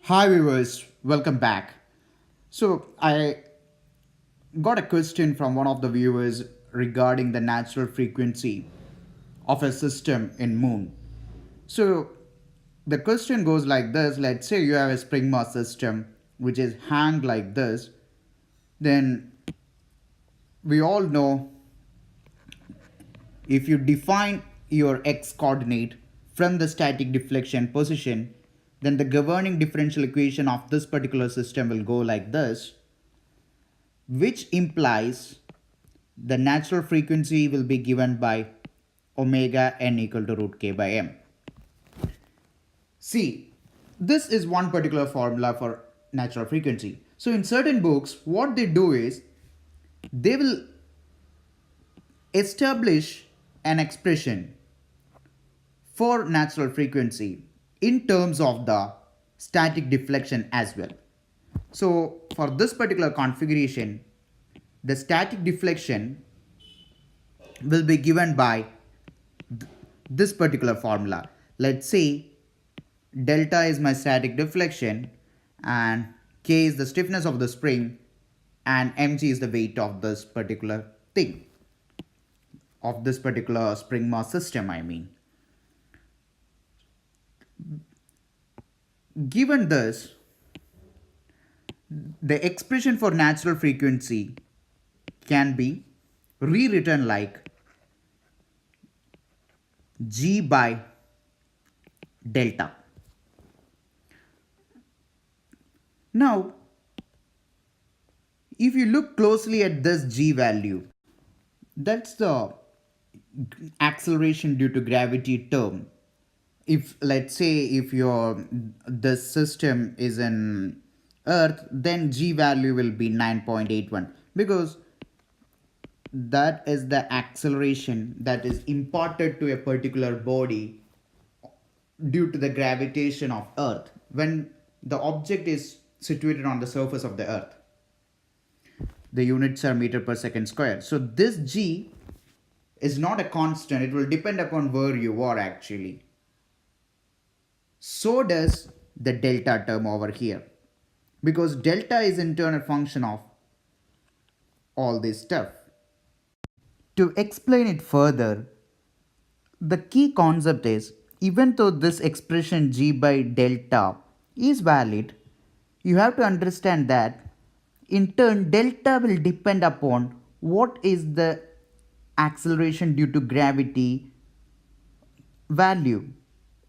Hi viewers, welcome back. So I got a question from one of the viewers regarding the natural frequency of a system in moon. So the question goes like this. Let's say you have a spring mass system which is hang like this. Then we all know if you define your x coordinate from the static deflection position, then the governing differential equation of this particular system will go like this, which implies the natural frequency will be given by omega n equal to root k by m. See, this is one particular formula for natural frequency. So in certain books, what they do is they will establish an expression for natural frequency in terms of the static deflection as well. So for this particular configuration, the static deflection will be given by this particular formula. Let's say delta is my static deflection and k is the stiffness of the spring and mg is the weight of this particular thing, of this particular spring mass system I mean. Given this, the expression for natural frequency can be rewritten like g by delta. Now, if you look closely at this g value, that's the acceleration due to gravity term. If let's say if your the system is in earth, then g value will be 9.81 because that is the acceleration that is imparted to a particular body due to the gravitation of earth when the object is situated on the surface of the earth. The units are meter per second square. So this g is not a constant, it will depend upon where you are actually. So does the delta term over here, because delta is in turn a function of all this stuff. To explain it further, the key concept is even though this expression g by delta is valid, you have to understand that in turn delta will depend upon what is the acceleration due to gravity value,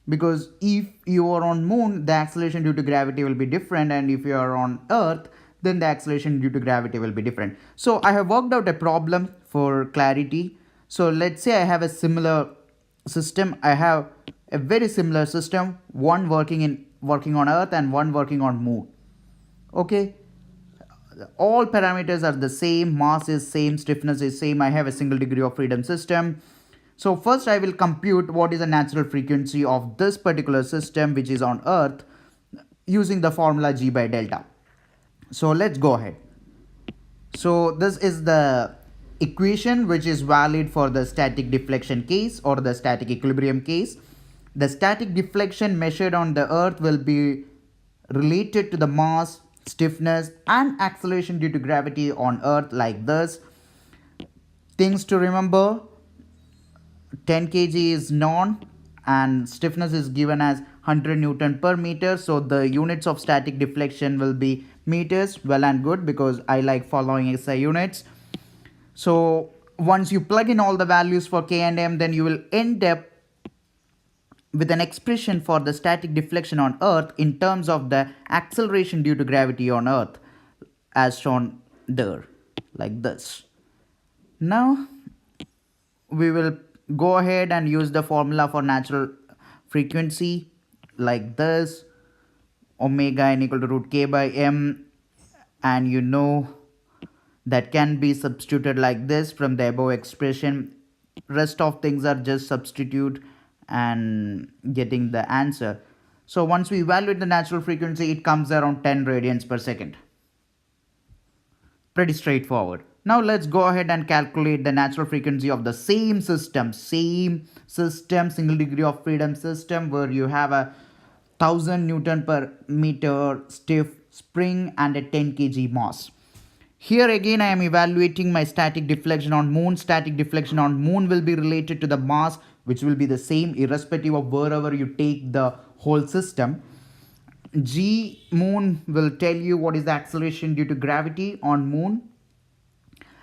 because if you are on moon the acceleration due to gravity will be different, and if you are on earth then the acceleration due to gravity will be different. So I have worked out a problem for clarity. So let's say I have a similar system. I have a very similar system, one working on earth and one working on moon. Okay, all parameters are the same, mass is same, stiffness is same, I have a single degree of freedom system. So first I will compute what is the natural frequency of this particular system which is on earth using the formula g by delta. So let's go ahead. So this is the equation which is valid for the static deflection case or the static equilibrium case. The static deflection measured on the earth will be related to the mass, stiffness and acceleration due to gravity on earth like this. Things to remember: 10 kg is known and stiffness is given as 100 Newton per meter. So the units of static deflection will be meters. Well and good, because I like following SI units. So once you plug in all the values for k and m, then you will end up with an expression for the static deflection on earth in terms of the acceleration due to gravity on earth as shown there like this. Now we will go ahead and use the formula for natural frequency like this: omega n equal to root k by m, and you know that can be substituted like this from the above expression. Rest of things are just substitute and getting the answer. So once we evaluate the natural frequency, it comes around 10 radians per second. Pretty straightforward. Now let's go ahead and calculate the natural frequency of the same system, single degree of freedom system, where you have a 1000 Newton per meter stiff spring and a 10 kg mass. Here again I am evaluating my static deflection on moon. Static deflection on moon will be related to the mass, which will be the same irrespective of wherever you take the whole system. G moon will tell you what is the acceleration due to gravity on moon.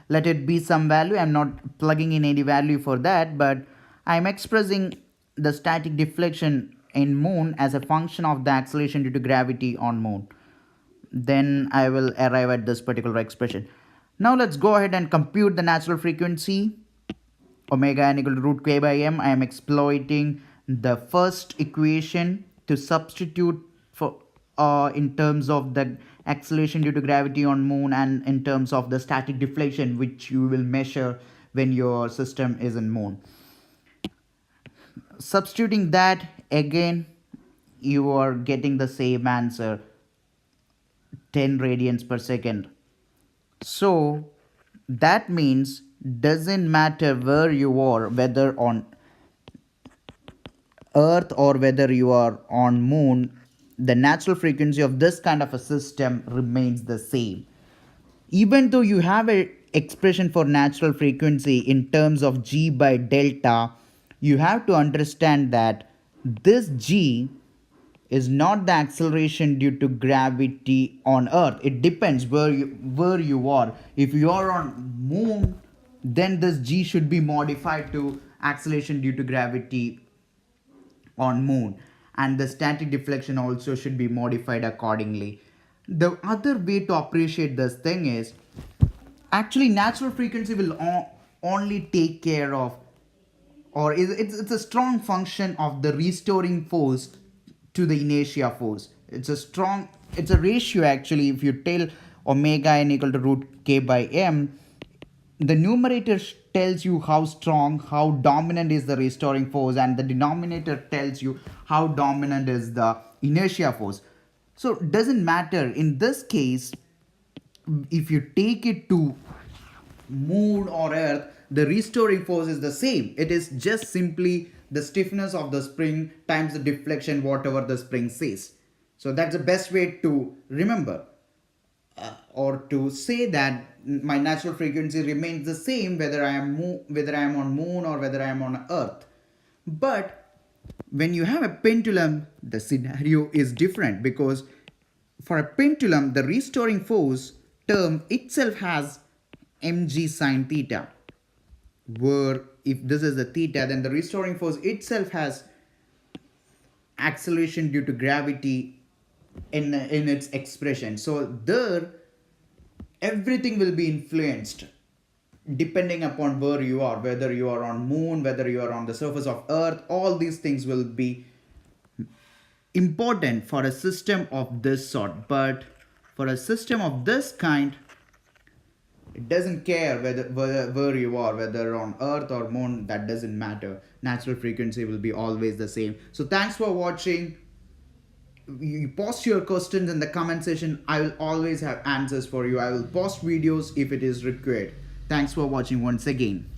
Let it be some value. I'm not plugging in any value for that, but I'm expressing the static deflection in moon as a function of the acceleration due to gravity on moon. Then I will arrive at this particular expression. Now let's go ahead and compute the natural frequency omega n equal to root k by m. I am exploiting the first equation to substitute for in terms of the acceleration due to gravity on moon and in terms of the static deflection which you will measure when your system is in moon. Substituting that again, you are getting the same answer, 10 radians per second. So that means doesn't matter where you are, whether on earth or whether you are on moon, the natural frequency of this kind of a system remains the same. Even though you have an expression for natural frequency in terms of g by delta, you have to understand that this g is not the acceleration due to gravity on earth. It depends where you are. If you are on moon, then this g should be modified to acceleration due to gravity on moon, and the static deflection also should be modified accordingly. The other way to appreciate this thing is actually natural frequency will only take care of, or it's a strong function of the restoring force to the inertia force. It's a ratio actually. If you tell omega n equal to root k by m, the numerator tells you how strong, how dominant is the restoring force, and the denominator tells you how dominant is the inertia force. So it doesn't matter in this case if you take it to moon or earth, the restoring force is the same. It is just simply the stiffness of the spring times the deflection whatever the spring says. So that's the best way to remember or to say that my natural frequency remains the same whether I am on moon or whether I am on earth. But when you have a pendulum, the scenario is different, because for a pendulum the restoring force term itself has mg sine theta, where if this is the theta, then the restoring force itself has acceleration due to gravity in its expression. So there everything will be influenced depending upon where you are, whether you are on moon, whether you are on the surface of earth. All these things will be important for a system of this sort. But for a system of this kind, it doesn't care where you are, whether on earth or moon, that doesn't matter. Natural frequency will be always the same. So thanks for watching. You post your questions in the comment section. I will always have answers for you. I will post videos if it is required. Thanks for watching once again.